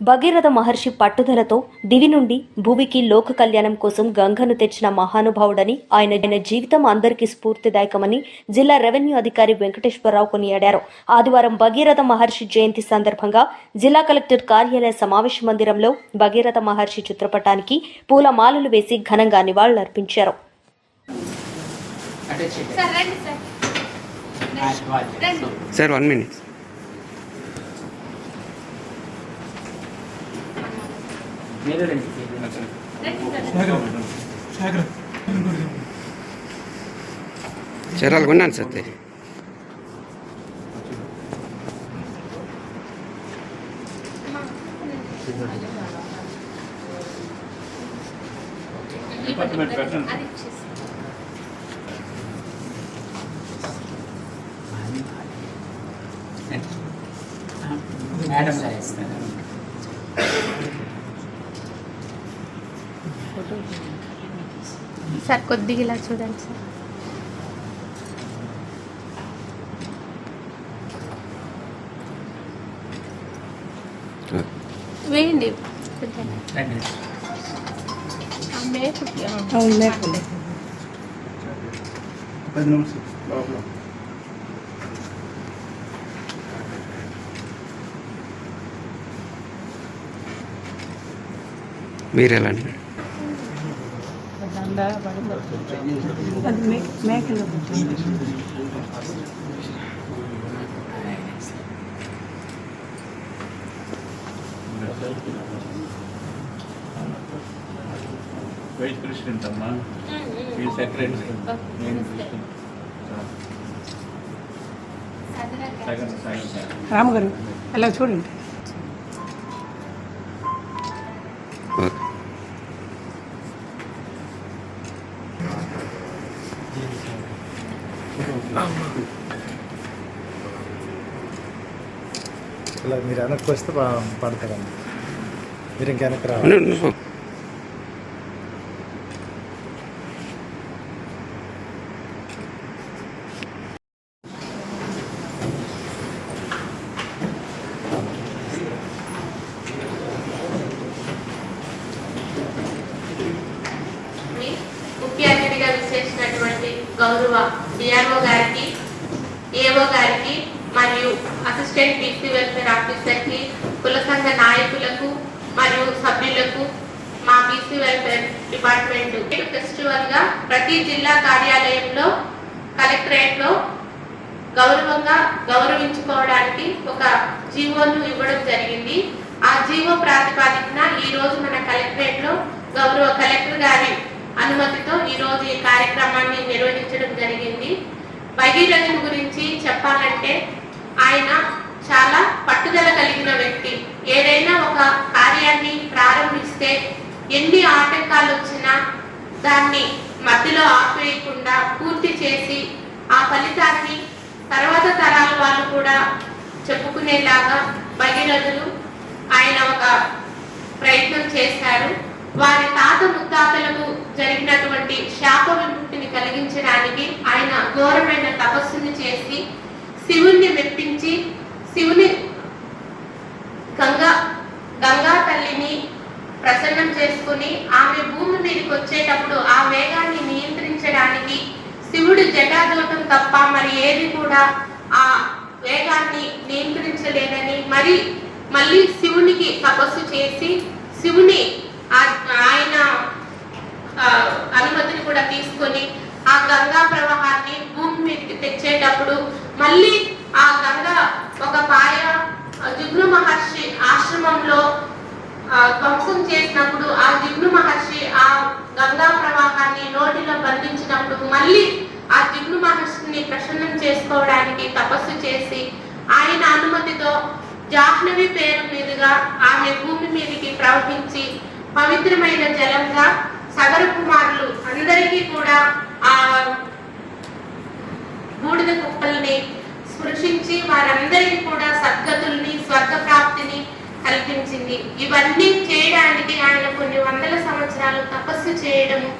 భగీరథ మహర్షి పట్టుదలతో దివి నుండి భూమికి లోక కళ్యాణం కోసం గంగను తెచ్చిన మహానుభావుడని ఆయన జీవితం అందరికీ స్ఫూర్తిదాయకమని జిల్లా రెవెన్యూ అధికారి వెంకటేశ్వరరావు కొనియాడారు. ఆదివారం భగీరథ మహర్షి జయంతి సందర్భంగా జిల్లా కలెక్టర్ కార్యాలయ సమావేశ మందిరంలో భగీరథ మహర్షి చిత్రపటానికి పూలమాలలు వేసి ఘనంగా నివాళులర్పించారు. Sir 1 minute. చరాలు కొన్నాను సార్. మేడం సార్ కొద్దిగా ఇలా చూడండి సార్. వేయండి. మీరు ఎలా మేకలు వైస్ ప్రెసిడెంట్ అమ్మా, ఈ సెక్రటరీ రామగారు అలా చూడండి. ఇలా మీరు వెనక్కి వస్తే పడతారండి. మీరు ఇంక వెనక్కి రావాలి. ముఖ్య అతిథిగా విచ్చేసినటువంటి గౌరవ డిఆర్ఓ గారికి, ఏఓ గారికి మరియు అసిస్టెంట్ బీసీ వెల్ఫేర్ ఆఫీసర్కి, కుల సంఘ నాయకులకు మరియు సభ్యులకు, మా బీసీ వెల్ఫేర్ డిపార్ట్మెంట్ ఫెస్టివల్ గా ప్రతి జిల్లా కార్యాలయంలో కలెక్టరేట్లో గౌరవంగా గౌరవించుకోవడానికి ఒక జీవోను ఇవ్వడం జరిగింది. ఆ జీవో ప్రాతిపదికన ఈ రోజు మన కలెక్టరేట్ లో గౌరవ కలెక్టర్ గారి అనుమతితో ఈ రోజు ఈ కార్యక్రమాన్ని నిర్వహించడం జరిగింది. భగీరథుని గురించి చెప్పాలంటే ఆయన చాలా పట్టుదల కలిగిన వ్యక్తి. ఏదైనా ఒక కార్యాన్ని ప్రారంభిస్తే ఎన్ని ఆటంకాలు వచ్చినా దాన్ని మధ్యలో ఆపేయకుండా పూర్తి చేసి ఆ ఫలితాన్ని తర్వాత తరాల వాళ్ళు కూడా చెప్పుకునేలాగా భగీరథులు ఆయన ఒక ప్రయత్నం చేశారు. వారి తాత ముత్తాతలకు జరిగినటువంటి శాప విముక్తిని కలిగించడానికి ఆయన ఘోరమైన తపస్సుని చేసి శివుణ్ణి మెప్పించి శివుని గంగా తల్లిని ప్రసన్నం చేసుకుని ఆమె భూమి మీదకి వచ్చేటప్పుడు ఆ వేగాన్ని నియంత్రించడానికి శివుడు జటాదోటం తప్ప మరి ఏది కూడా ఆ వేగాన్ని నియంత్రించలేదని మళ్ళీ శివునికి తపస్సు చేసి శివుని ఆయన అనుమతిని కూడా తీసుకొని ఆ గంగా ప్రవాహాన్ని భూమి మీదకి తెచ్చేటప్పుడు మళ్ళీ ఆ గంగా ఒక పాయ జిగ్ను మహర్షి ఆశ్రమంలో ధ్వంసం చేసినప్పుడు ఆ జిగ్ను మహర్షి ఆ గంగా ప్రవాహాన్ని నోటిలో బంధించినప్పుడు మళ్ళీ ఆ జిగ్ను మహర్షిని ప్రసన్నం చేసుకోవడానికి తపస్సు చేసి ఆయన అనుమతితో జాహ్నవి పేరు మీదుగా ఆమె భూమి మీదకి ప్రవహించి పవిత్రమైన జలంగా సగర కుమారులు అందరికీ కూడా ఆ బూడిద కుప్పల్ని స్పృశించి వారందరికీ కూడా సద్గతుల్ని స్వర్గ ప్రాప్తిని కల్పించింది. ఇవన్నీ చేయడానికి ఆయన కొన్ని వందల సంవత్సరాలు తపస్సు చేయడము,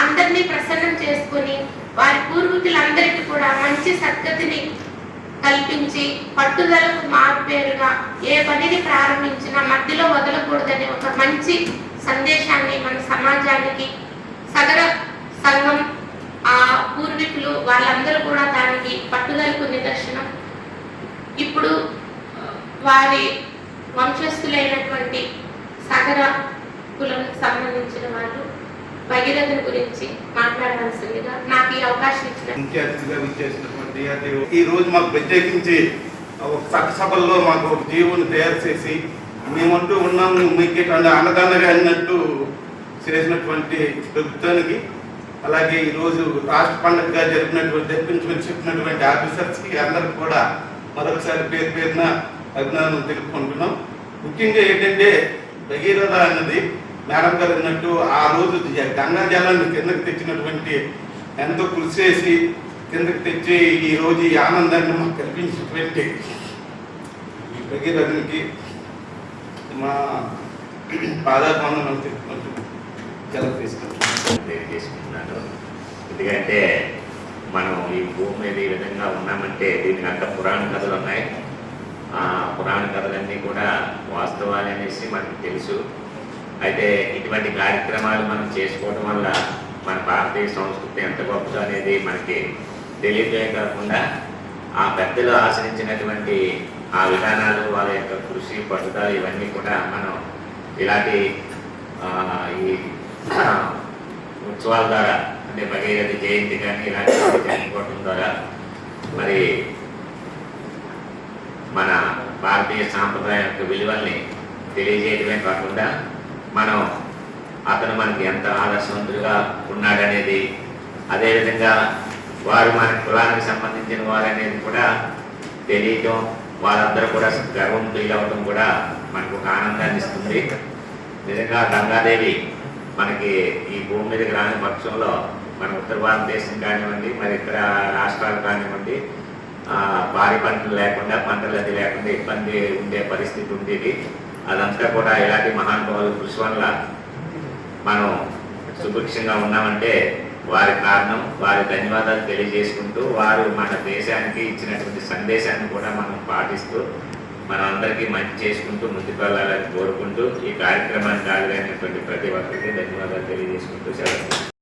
అందరినీ ప్రసన్నం చేసుకుని వారి పూర్వీకులందరికీ కూడా మంచి సద్గతిని కల్పించి పట్టుదలకు మారుపేరుగా ఏ పనిని ప్రారంభించినా మధ్యలో వదలకూడదనే ఒక మంచి సందేశాన్ని మన సమాజానికి సగర సంఘం ఆ పూర్వీకులు వాళ్ళందరూ కూడా దానికి పట్టుదలకు నిదర్శనం. ఇప్పుడు వారి వంశస్థులైనటువంటి సగర కులకు సంబంధించిన వాళ్ళు భగీరథుని గురించి మాట్లాడవలసిందిగా నాకు ఈ అవకాశం ఇచ్చిన ముఖ్య అతిథిగా విచ్చేసినటువంటి ఈ రోజు మాకు ప్రత్యేకించి ఒక చట్టసభల్లో మాకు ఒక జీవుని తయారు చేసి మేమంటూ ఉన్నాము మీకు అన్నదానగా అన్నట్టు చేసినటువంటి ప్రభుత్వానికి, అలాగే ఈరోజు రాష్ట్ర పండుగగా జరిపించుకొని చెప్పినటువంటి ఆఫీసర్స్కి అందరికి కూడా మరొకసారి పేరు పేరున అభినందనలు తెలుపుకుంటున్నాం. ముఖ్యంగా ఏంటంటే భగీరథ అన్నది మేడం గారు అన్నట్టు ఆ రోజు గంగా జలాన్ని కిందకి తెచ్చినటువంటి ఎంతో కృషి చేసి కిందకి తెచ్చి ఈ రోజు ఈ ఆనందాన్ని మాకు కల్పించినటువంటి ఈ భగీరథునికి మా పాదాభివందనం తెలుపుకుంటూ సెలవు తెలియజేసుకుంటున్నాను. ఎందుకంటే మనం ఈ భూమి మీద ఈ విధంగా ఉన్నామంటే దీనికి అంత పురాణ కథలు ఉన్నాయి. ఆ పురాణ కథలన్నీ కూడా వాస్తవాలు అనేసి మనకు తెలుసు. అయితే ఇటువంటి కార్యక్రమాలు మనం చేసుకోవడం వల్ల మన భారతీయ సంస్కృతి ఎంత గొప్పదో అనేది మనకి తెలియజేయ కాకుండా ఆ పెద్దలు ఆచరించినటువంటి ఆ విధానాలు, వాళ్ళ యొక్క కృషి, పట్టుదల ఇవన్నీ కూడా మనం ఇలాంటి ఈ ఉత్సవాల ద్వారా అంటే భగీరథ జయంతి కానీ ఇలాంటివి జరుపుకోవడం ద్వారా మరి మన భారతీయ సాంప్రదాయ యొక్క విలువల్ని తెలియజేయడమే కాకుండా మనం అతను మనకి ఎంత ఆదర్శవంతుడిగా ఉన్నాడనేది, అదేవిధంగా వారు మన కులానికి సంబంధించిన వారు అనేది కూడా తెలియటం, వాళ్ళందరూ కూడా గర్వం ఫీల్ అవ్వడం కూడా మనకు ఒక ఆనందాన్ని ఇస్తుంది. నిజంగా గంగాదేవి మనకి ఈ భూమి మీదకి రాని పక్షంలో మన ఉత్తర భారతదేశం కానివ్వండి, మరి ఇతర రాష్ట్రాలు కానివ్వండి, భారీ పంటలు లేకుండా, పంటలు అది లేకుండా ఇబ్బంది ఉండే పరిస్థితి ఉండేది. అదంతా కూడా ఇలాంటి మహానుభావుల కృషి వల్ల మనం సుభిక్షంగా ఉన్నామంటే వారి కారణం, వారి ధన్యవాదాలు తెలియజేసుకుంటూ వారు మన దేశానికి ఇచ్చినటువంటి సందేశాన్ని కూడా మనం పాటిస్తూ మనం అందరికీ మంచి చేసుకుంటూ ముందుకు వెళ్ళాలని కోరుకుంటూ ఈ కార్యక్రమానికి హాజరైనటువంటి ప్రతి ఒక్కరికి ధన్యవాదాలు తెలియజేసుకుంటూ సెలవు.